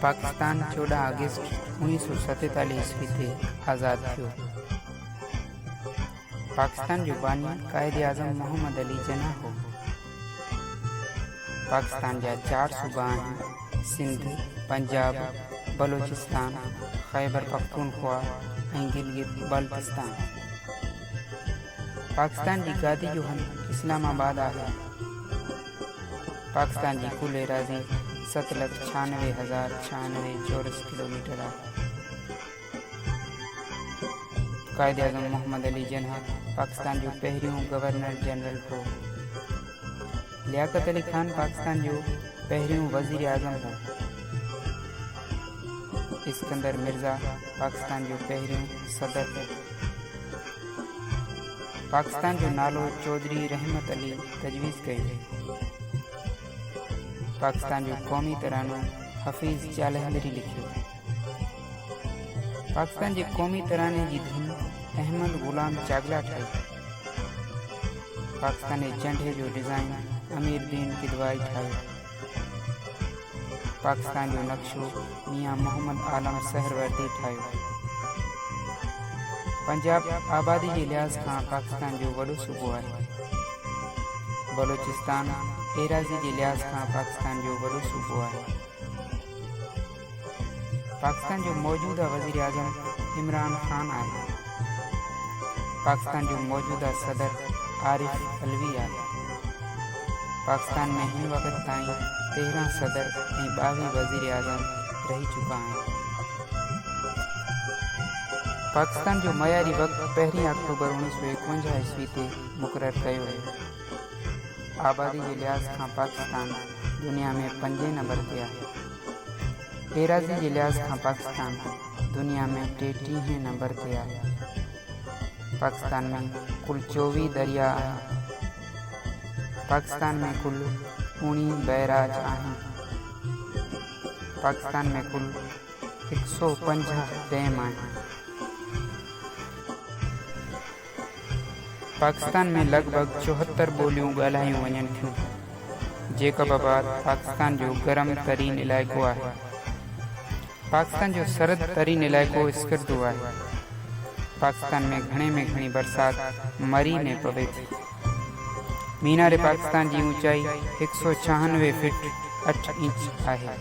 Pakistan 14 August 1947 ईस्वी ते आज़ाद थियो। पाकिस्तान जो बानी कायदे आज़म मोहम्मद अली जिन्ना हो। पाकिस्तान जा 4 सूबा आहिनि: सिंध, पंजाब, बलोचिस्तान, खैबर पख्तूनख्वा ऐं गिलगित बाल्टिस्तान। पाकिस्तान जी गादी जो हंधु इस्लामाबाद आहे। पाकिस्तान जी कुल एराज़ी 7,96,096 चौरस किलोमीटर आहे। कायदे आज़म मोहम्मद अली जिन्ना पाकिस्तान जो पहिरियों गवर्नर जनरल हो। लियाकत अली खान पाकिस्तान जो पहिरियों वज़ीर आज़म हो। इस्कंदर मिर्ज़ा पाकिस्तान जो पहिरियों सदर हो। पाकिस्तान जो नालो चौधरी रहमत अली तजवीज़ कयो। पाकिस्तान जो क़ौमी तरानो हफ़ीज़ जालंधरी लिखियो। पाकिस्तान जे क़ौमी तराने जी धुन अहमद ग़ुलाम चागला ठाही। पाकिस्तान जे झंडे जो डिज़ाइन अमीर दीन किदवाई ठाहियो। पाकिस्तान जो नक्शो मियाँ मोहम्मद आलम सहरवर्दी ठाहियो। पंजाब आबादी जे लिहाज़ खां पाकिस्तान जो वॾो सूबो आहे। बलोचिस्तान एराज़ी जे लिहाज़ खां पाकिस्तान जो वॾो सूबो आहे। पाकिस्तान जो मौजूदा वज़ीर आज़म इमरान खान आहे। पाकिस्तान जो मौजूदा सदर आरिफ अलवी आहे। पाकिस्तान में हिन वक़्त ताईं 13 सदर ऐं 22 वज़ीर आज़म रही चुका आहिनि। पाकिस्तान जो मयारी वक़्त 1 अक्टूबर 1951 ईस्वी ते मुक़ररु कयो वियो। आबादी जे लिहाज़ खां पाकिस्तान दुनिया में 5 नंबर ते आहे। एराज़ी जे लिहाज़ खां पाकिस्तान दुनिया में 33 नंबर ते आहे। पाकिस्तान में कुल 24 दरिया आहिनि। पाकिस्तान में कुल 19 बैराज आहिनि। पाकिस्तान में कुल 150 डैम आहिनि। पाकिस्तान में लगभग 74 ॿोलियूं ॻाल्हायूं वञनि थियूं। जेकबाबाद पाकिस्तान जो गरम तरीन इलाइक़ो आहे। पाकिस्तान जो सरद तरीन इलाइक़ो स्किर्दो आहे। पाकिस्तान में घणी बरसात मरी में पवे थी। मीनार पाकिस्तान जी ऊंचाई 196 फीट 8 इंच आहे।